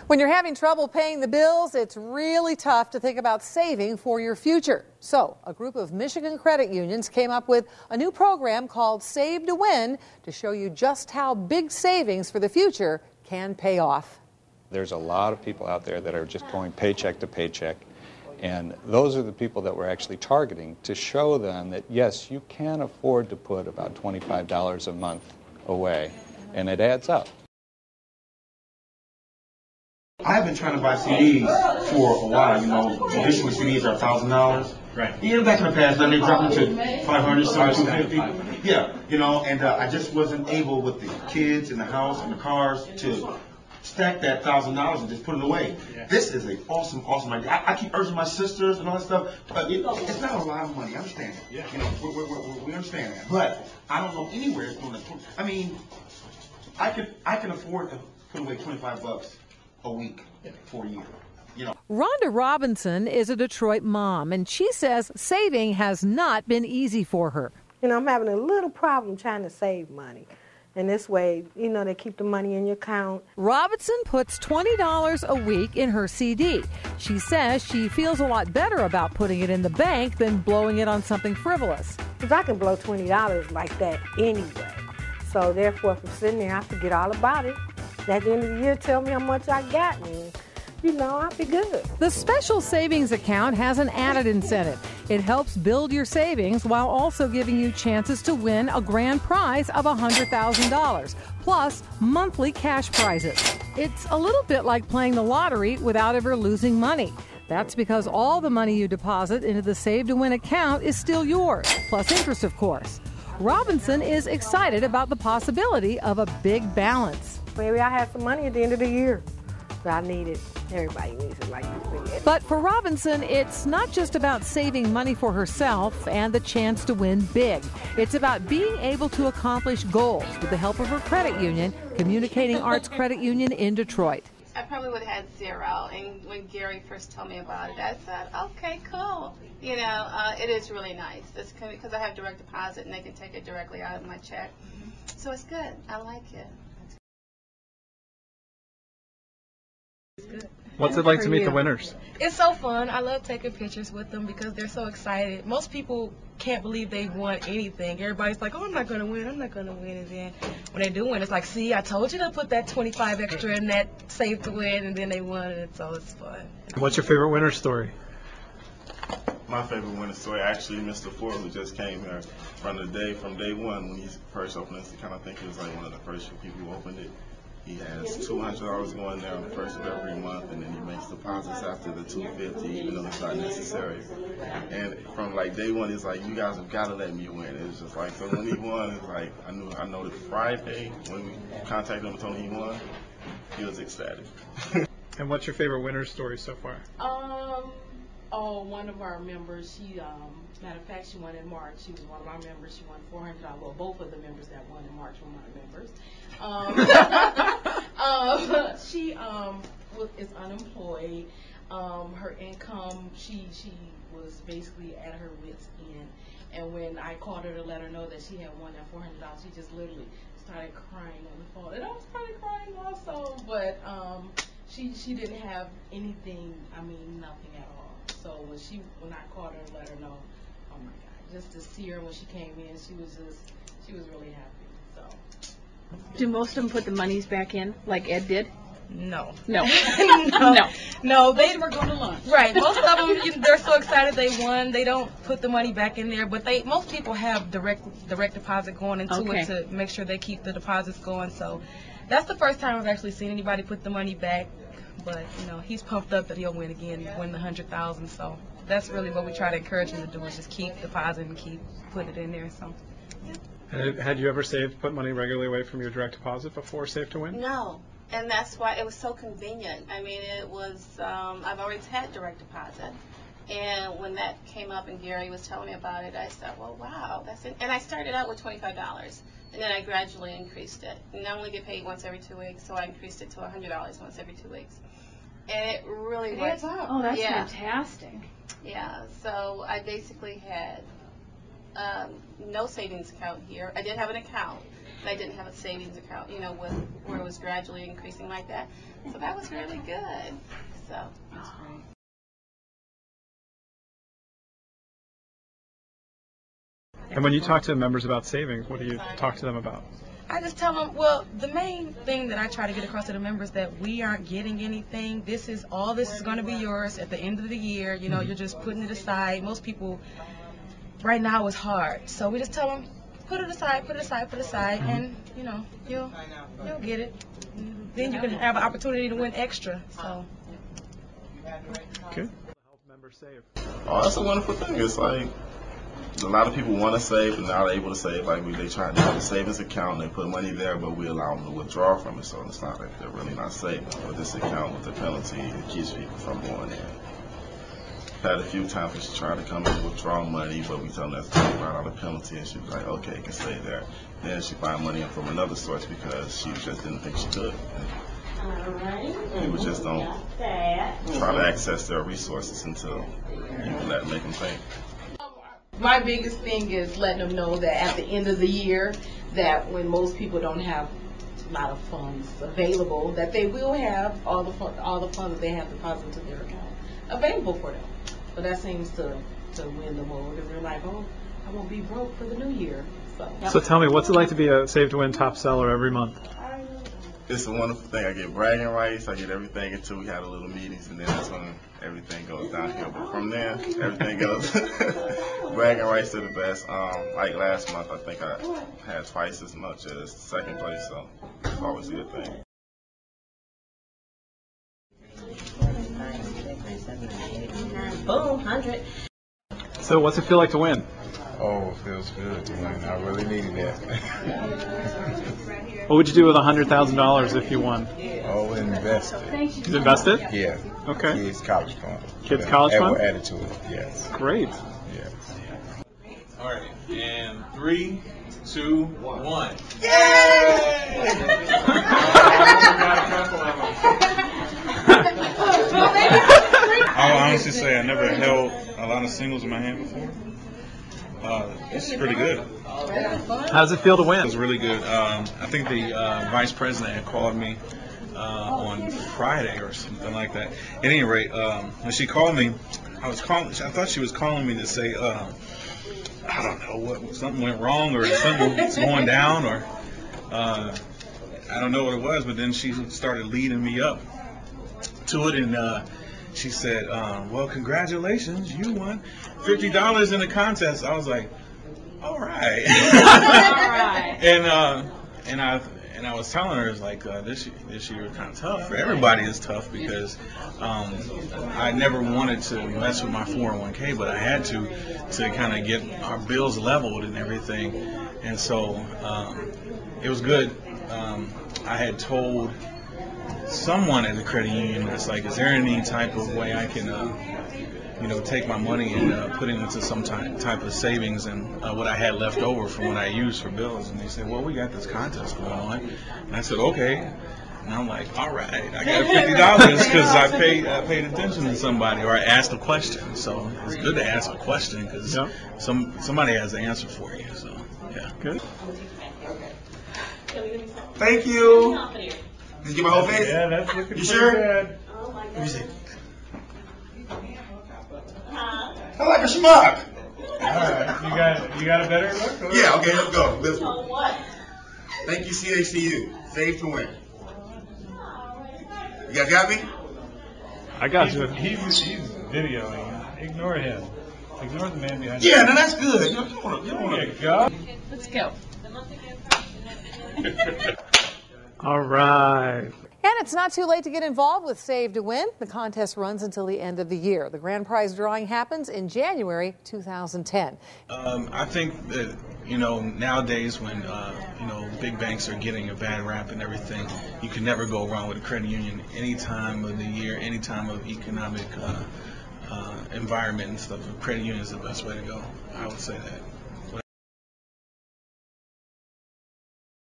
When you're having trouble paying the bills, it's really tough to think about saving for your future. So, a group of Michigan credit unions came up with a new program called Save to Win to show you just how big savings for the future can pay off. There's a lot of people out there that are just going paycheck to paycheck, and those are the people that we're actually targeting to show them that, yes, you can afford to put about $25 a month away, and it adds up. I've been trying to buy CDs for a while. You know, traditional CDs are $1,000. Right. You know, back in the past, then they dropped them to $500, $250. Yeah, you know, and I just wasn't able with the kids in the house and the cars to stack that $1,000 and just put it away. Yeah. This is an awesome idea. I keep urging my sisters and all that stuff. It's not a lot of money. I understand it. Yeah. You know, we understand that. But I don't know anywhere it's doing that. I mean, I can afford to put away $25 a week for a year. You know. Rhonda Robinson is a Detroit mom, and she says saving has not been easy for her. You know, I'm having a little problem trying to save money. And this way, you know, they keep the money in your account. Robinson puts $20 a week in her CD. She says she feels a lot better about putting it in the bank than blowing it on something frivolous. Because I can blow $20 like that anyway. So therefore, if I'm sitting there, I forget all about it. At the end of the year, tell me how much I got, and, you know, I'll be good. The special savings account has an added incentive. It helps build your savings while also giving you chances to win a grand prize of $100,000, plus monthly cash prizes. It's a little bit like playing the lottery without ever losing money. That's because all the money you deposit into the Save to Win account is still yours, plus interest, of course. Robinson is excited about the possibility of a big balance. Maybe I have some money at the end of the year, but I need it. Everybody needs it, like you said. But for Robinson, it's not just about saving money for herself and the chance to win big. It's about being able to accomplish goals with the help of her credit union, Communicating Arts Credit Union in Detroit. I probably would have had zero, and when Gary first told me about it, I said, okay, cool. You know, it is really nice. It's because I have direct deposit, and they can take it directly out of my check. So it's good. I like it. What's it like to meet the winners? It's so fun. I love taking pictures with them because they're so excited. Most people can't believe they won anything. Everybody's like, oh, I'm not going to win. I'm not going to win. And then when they do win, it's like, see, I told you to put that 25 extra in that Save to Win, and then they won it. So it's fun. What's your favorite winner story? My favorite winner story, actually, Mr. Ford, who just came here from day one when he first opened this account. I think he was like one of the first few people who opened it. He has $200 going there on the first of every month, and then he makes deposits after the $250, even though it's not necessary. And from like day one, it's like, you guys have got to let me win. It's just like, so when he won, it's like, I know that Friday when we contacted him and told him he won, he was ecstatic. And what's your favorite winner story so far? One of our members, matter of fact, she won in March. She was one of our members. She won $400. Well, both of the members that won in March were my members. She is unemployed. Her income, she was basically at her wit's end. And when I called her to let her know that she had won that $400, she just literally started crying on the phone. And I started crying also, but she didn't have anything. I mean, nothing at all. So when I called her and let her know, oh my God, just to see her when she came in, she was really happy. So. Do most of them put the monies back in, like Ed did? No. No. No, they were going to lunch. Right. Most of them, they're so excited they won. They don't put the money back in there, but most people have direct deposit going into it to make sure they keep the deposits going. So that's the first time I've actually seen anybody put the money back. But, you know, he's pumped up that he'll win again, win the $100,000. So that's really what we try to encourage him to do, is just keep depositing and keep putting it in there. So, yeah. Had you ever put money regularly away from your direct deposit before Save to Win? No, and that's why it was so convenient. I mean, it was, I've always had direct deposit. And when that came up and Gary was telling me about it, I said, well, wow, that's it. And I started out with $25. And then I gradually increased it. And I only get paid once every 2 weeks, so I increased it to $100 once every 2 weeks. And it really works. Oh, that's fantastic. Yeah, so I basically had no savings account here. I did have an account, and I didn't have a savings account, you know, where it was gradually increasing like that. So that was really good. So that's great. And when you talk to members about savings, what do you talk to them about? I just tell them, well, the main thing that I try to get across to the members that we aren't getting anything. This is going to be yours at the end of the year. You know, you're just putting it aside. Most people, right now, it's hard. So we just tell them, put it aside, and, you know, you'll get it. Then you can have an opportunity to win extra. So. Good. Help members save. Oh, that's a wonderful thing. It's like, a lot of people want to save and not able to save. Like they try to have a savings account and they put money there, but we allow them to withdraw from it. So it's not like they're really not saving. With this account, with the penalty, it keeps people from going in. Had a few times when she tried to come in and withdraw money, but we tell her that's $25 penalty, and she was like, "Okay, it can stay there." Then she find money in from another source because she just didn't think she could. People just don't try to access their resources until you can make them think. My biggest thing is letting them know that at the end of the year, that when most people don't have a lot of funds available, that they will have all the funds that they have deposited to their account available for them. So that seems to win them over, because they're like, oh, I won't be broke for the new year. So tell me, what's it like to be a Save to Win top seller every month? It's a wonderful thing. I get bragging rights. I get everything until we had a little meetings, and then that's when everything goes downhill. But from there, everything goes bragging rights to the best. Like last month, I think I had twice as much as second place, so it's always a good thing. Boom, 100. So what's it feel like to win? Oh, it feels good to win. I really needed that. What would you do with $100,000 if you won? Oh, invest it. You invest it? Yeah. Okay. Kids' college fund. Kids' college fund? Added to it, yes. Great. Yes. All right, and 3, 2, 1. Yay! I'll honestly say I never held a lot of singles in my hand before. This is pretty good. How does it feel to win? It was really good. I think the vice president had called me on Friday or something like that. At any rate, when she called me, I thought she was calling me to say, I don't know, something went wrong or something was going down, or I don't know what it was. But then she started leading me up to it, and she said, well, congratulations, you won $50 in the contest. I was like, all right. And I was telling her, it's like, this year was kind of tough. For everybody it's tough because I never wanted to mess with my 401k, but I had to kind of get our bills leveled and everything. And so it was good. I had told someone at the credit union, it's like, is there any type of way I can take my money and put it into some type of savings and what I had left over from what I used for bills? And they said, well, we got this contest going on. And I said, okay. And I'm like, all right, I got $50 because I paid attention to somebody, or I asked a question. So it's good to ask a question because somebody has the answer for you. So yeah, good. Thank you. Did you get my whole face? Yeah, that's looking you sure? Good. Let me see. I like a schmuck. Alright, you got a better look? Yeah, okay, let's go. This one. Thank you, CACU. Save to win. You guys got me? I got you. He's videoing. Ignore him. Ignore the man behind Yeah, no, that's good. You wanna go. Let's go. All right. And it's not too late to get involved with Save to Win. The contest runs until the end of the year. The grand prize drawing happens in January 2010. I think that, nowadays when, big banks are getting a bad rap and everything, you can never go wrong with a credit union any time of the year, any time of economic environment and stuff. A credit union is the best way to go. I would say that.